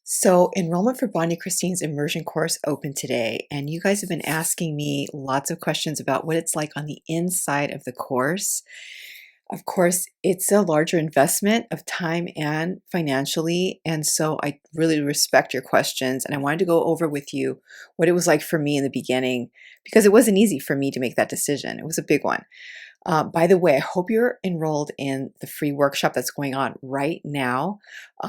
So, enrollment for Bonnie Christine's immersion course opened today, and you guys have been asking me lots of questions about what it's like on the inside of the course. Of course, it's a larger investment of time and financially, and so I really respect your questions. And I wanted to go over with you what it was like for me in the beginning because it wasn't easy for me to make that decision. It was a big one. By the way, I hope you're enrolled in the free workshop that's going on right now.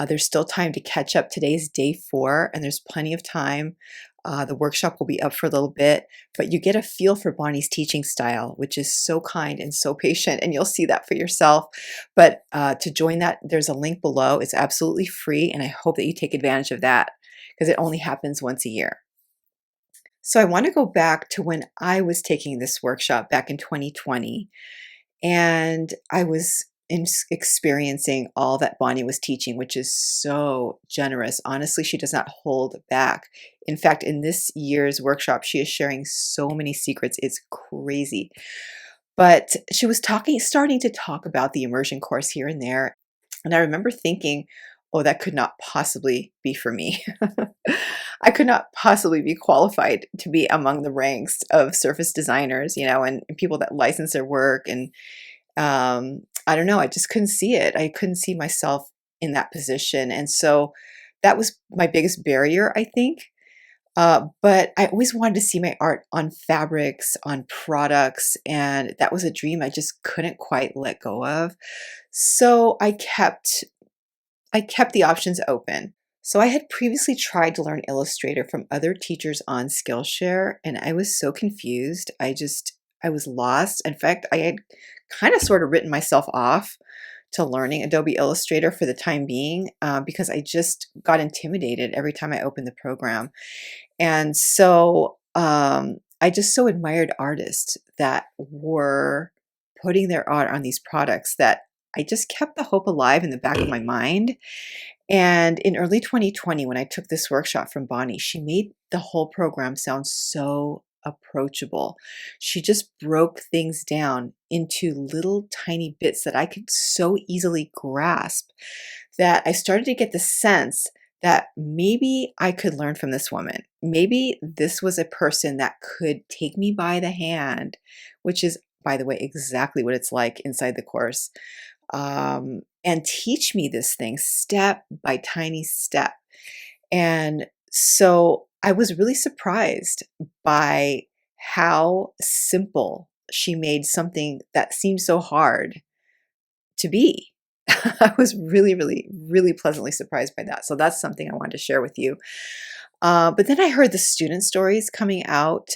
There's still time to catch up. Today's day 4, and there's plenty of time. The workshop will be up for a little bit, but you get a feel for Bonnie's teaching style, which is so kind and so patient, and you'll see that for yourself. But to join that, there's a link below. It's absolutely free, and I hope that you take advantage of that because it only happens once a year. So I want to go back to when I was taking this workshop back in 2020. And I was experiencing all that Bonnie was teaching, which is so generous. Honestly, she does not hold back. In fact, in this year's workshop, she is sharing so many secrets. It's crazy. But she was starting to talk about the immersion course here and there. And I remember thinking, oh, that could not possibly be for me. I could not possibly be qualified to be among the ranks of surface designers, and people that license their work. And I don't know, I just couldn't see it. I couldn't see myself in that position. And so that was my biggest barrier, I think. But I always wanted to see my art on fabrics, on products, and that was a dream I just couldn't quite let go of. So I kept the options open. So I had previously tried to learn Illustrator from other teachers on Skillshare, and I was so confused. I was lost. In fact, I had kind of sort of written myself off to learning Adobe Illustrator for the time being because I just got intimidated every time I opened the program. And so I just so admired artists that were putting their art on these products that I just kept the hope alive in the back of my mind. And in early 2020, when I took this workshop from Bonnie, she made the whole program sound so approachable. She just broke things down into little tiny bits that I could so easily grasp that I started to get the sense that maybe I could learn from this woman. Maybe this was a person that could take me by the hand, which is, by the way, exactly what it's like inside the course, and teach me this thing step by tiny step. And so I was really surprised by how simple she made something that seemed so hard to be. I was really, really, really pleasantly surprised by that. So that's something I wanted to share with you. But then I heard the student stories coming out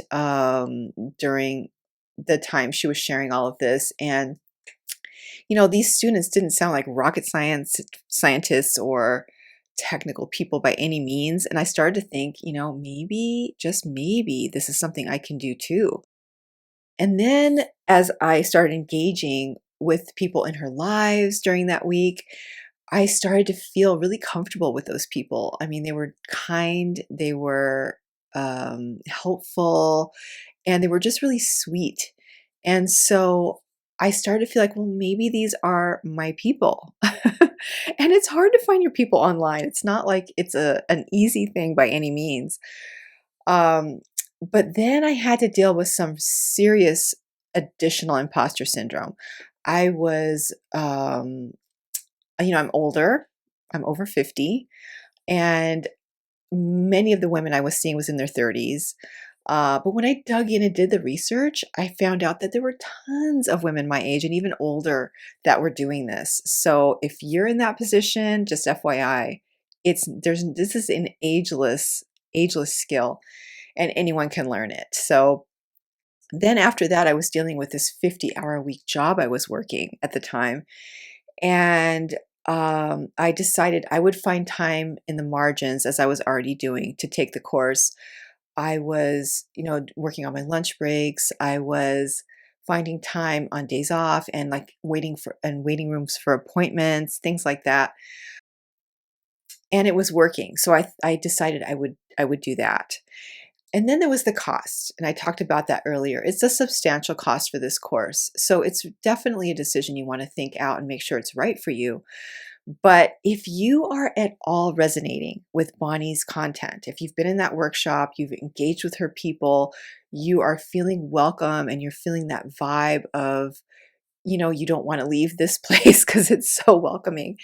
during the time she was sharing all of this. And these students didn't sound like rocket scientists or technical people by any means. And I started to think, maybe, just maybe, this is something I can do too. And then as I started engaging with people in her lives during that week, I started to feel really comfortable with those people. I mean, they were kind, they were helpful, and they were just really sweet. And so I started to feel like, well, maybe these are my people. And it's hard to find your people online. It's not like it's an easy thing by any means. Um, but then I had to deal with some serious additional imposter syndrome. I was, I'm older, I'm over 50, and many of the women I was seeing was in their 30s. But when I dug in and did the research, I found out that there were tons of women my age and even older that were doing this. So if you're in that position, just FYI, this is an ageless skill, and anyone can learn it. So then after that, I was dealing with this 50-hour a week job I was working at the time. And I decided I would find time in the margins, as I was already doing, to take the course. I was, working on my lunch breaks. I was finding time on days off and like waiting rooms for appointments, things like that. And it was working. So I decided I would do that. And then there was the cost, and I talked about that earlier. It's a substantial cost for this course. So it's definitely a decision you want to think out and make sure it's right for you. But if you are at all resonating with Bonnie's content, if you've been in that workshop, you've engaged with her people, you are feeling welcome and you're feeling that vibe of, you don't want to leave this place because it's so welcoming,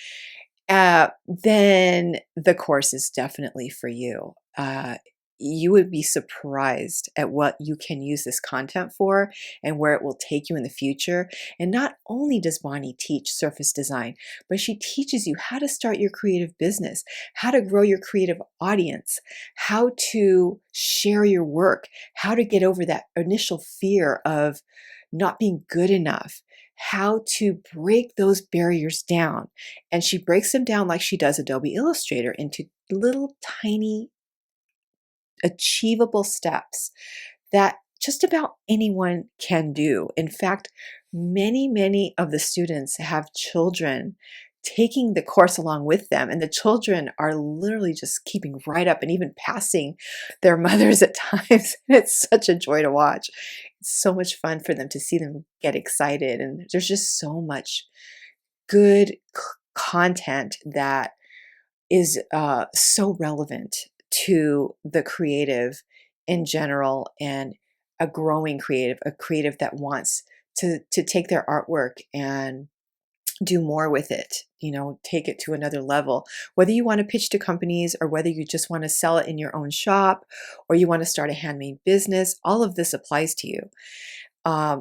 then the course is definitely for you. You would be surprised at what you can use this content for and where it will take you in the future. And not only does Bonnie teach surface design, but she teaches you how to start your creative business, how to grow your creative audience, how to share your work, how to get over that initial fear of not being good enough, how to break those barriers down. And she breaks them down like she does Adobe Illustrator into little tiny achievable steps that just about anyone can do. In fact, many of the students have children taking the course along with them, and the children are literally just keeping right up and even passing their mothers at times. And it's such a joy to watch. It's so much fun for them to see them get excited, and there's just so much good content that is so relevant to the creative in general, and a creative that wants to take their artwork and do more with it, take it to another level. Whether you want to pitch to companies or whether you just want to sell it in your own shop or you want to start a handmade business, all of this applies to you.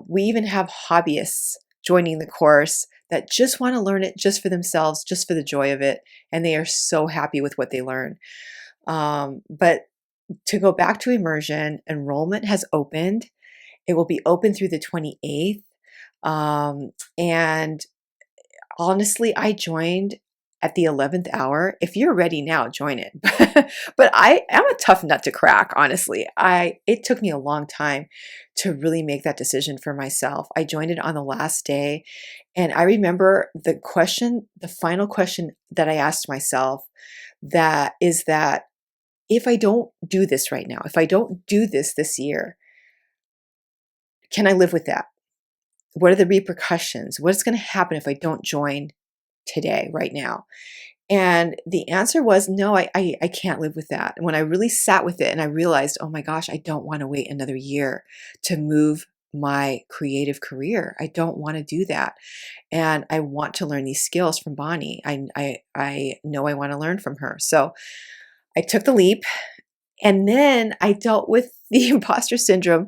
We even have hobbyists joining the course that just want to learn it just for themselves, just for the joy of it, and they are so happy with what they learn. But to go back to immersion, enrollment has opened. It will be open through the 28th. And honestly, I joined at the 11th hour. If you're ready now, join it. But I am a tough nut to crack, honestly. It took me a long time to really make that decision for myself. I joined it on the last day, and I remember the final question that I asked myself, that if I don't do this right now, if I don't do this year, can I live with that? What are the repercussions? What's going to happen if I don't join today, right now? And the answer was no, I can't live with that. And when I really sat with it and I realized, oh my gosh, I don't want to wait another year to move my creative career. I don't want to do that. And I want to learn these skills from Bonnie. I know I want to learn from her. So I took the leap, and then I dealt with the imposter syndrome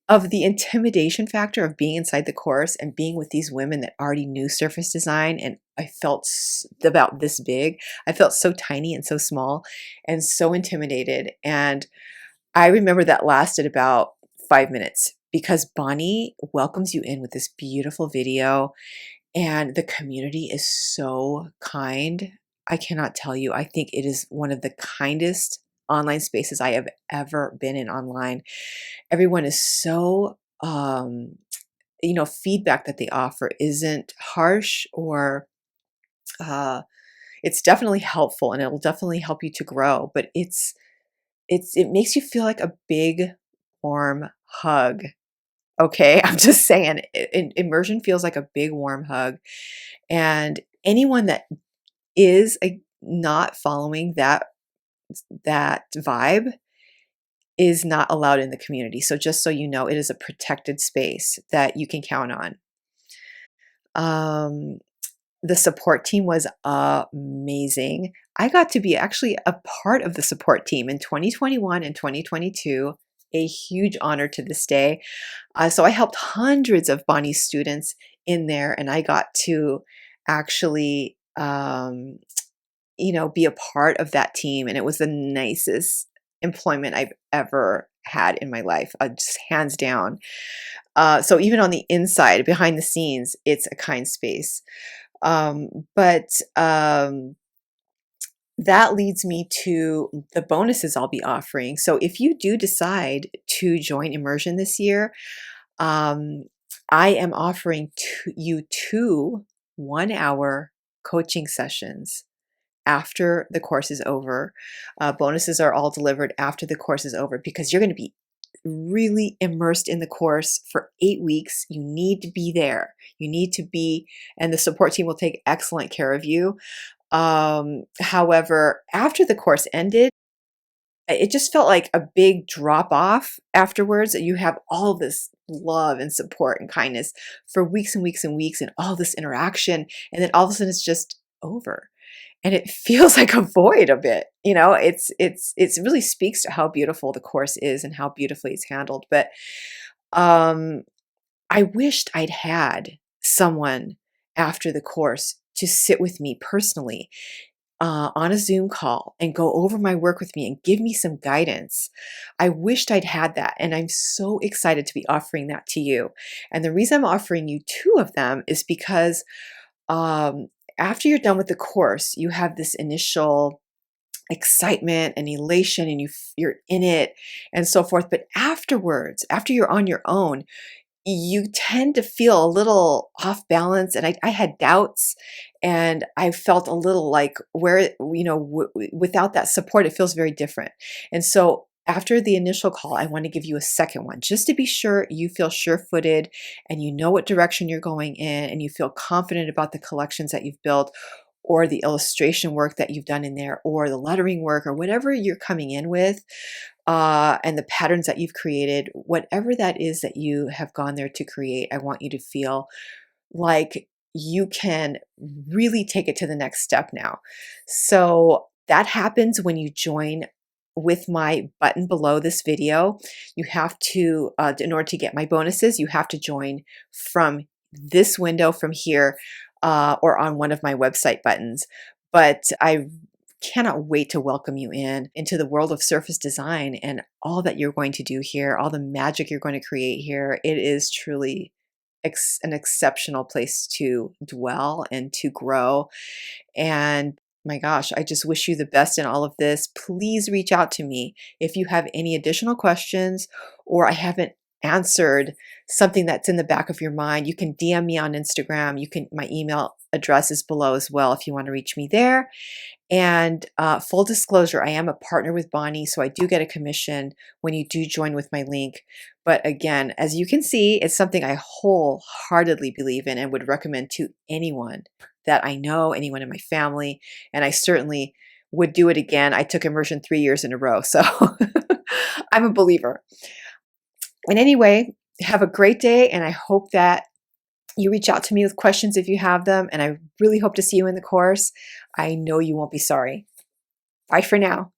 of the intimidation factor of being inside the course and being with these women that already knew surface design. And I felt about this big. I felt so tiny and so small and so intimidated. And I remember that lasted about 5 minutes because Bonnie welcomes you in with this beautiful video, and the community is so kind. I cannot tell you. I think it is one of the kindest online spaces I have ever been in online. Everyone is so, feedback that they offer isn't harsh, or uh, it's definitely helpful, and it will definitely help you to grow. But it makes you feel like a big warm hug. Okay, I'm just saying, immersion feels like a big warm hug, and anyone that is not following that vibe is not allowed in the community. So just so you know, it is a protected space that you can count on. Um, the support team was amazing. I got to be actually a part of the support team in 2021 and 2022. A huge honor to this day. So I helped hundreds of Bonnie's students in there, and I got to actually, be a part of that team. And it was the nicest employment I've ever had in my life, just hands down. So even on the inside, behind the scenes, it's a kind space. But that leads me to the bonuses I'll be offering. So if you do decide to join immersion this year, um, I am offering you 2 1-hour coaching sessions after the course is over. Bonuses are all delivered after the course is over because you're going to be really immersed in the course for 8 weeks. You need to be there. You need to be, and the support team will take excellent care of you. However, after the course ended, it just felt like a big drop off afterwards. You have all this love and support and kindness for weeks and weeks and weeks and all this interaction. And then all of a sudden it's just over. And it feels like a void a bit. It's really speaks to how beautiful the course is and how beautifully it's handled. But um I wished I'd had someone after the course to sit with me personally on a Zoom call and go over my work with me and give me some guidance. I wished I'd had that. And I'm so excited to be offering that to you. And the reason I'm offering you two of them is because um, after you're done with the course, you have this initial excitement and elation and you're in it and so forth. But afterwards, after you're on your own, you tend to feel a little off balance. And I had doubts and I felt a little like where, without that support, it feels very different. And so after the initial call, I want to give you a second one just to be sure you feel sure footed and you know what direction you're going in and you feel confident about the collections that you've built or the illustration work that you've done in there or the lettering work or whatever you're coming in with and the patterns that you've created, whatever that is that you have gone there to create, I want you to feel like you can really take it to the next step now. So that happens when you join with my button below this video. You have to, in order to get my bonuses, you have to join from this window from here or on one of my website buttons. But I cannot wait to welcome you into the world of surface design and all that you're going to do here, all the magic you're going to create here. It is truly an exceptional place to dwell and to grow. And my gosh, I just wish you the best in all of this. Please reach out to me if you have any additional questions or I haven't answered something that's in the back of your mind. You can DM me on Instagram. My email address is below as well if you want to reach me there. And full disclosure, I am a partner with Bonnie, so I do get a commission when you do join with my link. But again, as you can see, it's something I wholeheartedly believe in and would recommend to anyone that I know, anyone in my family, and I certainly would do it again. I took immersion 3 years in a row, so I'm a believer. And anyway, have a great day, and I hope that you reach out to me with questions if you have them, and I really hope to see you in the course. I know you won't be sorry. Bye for now.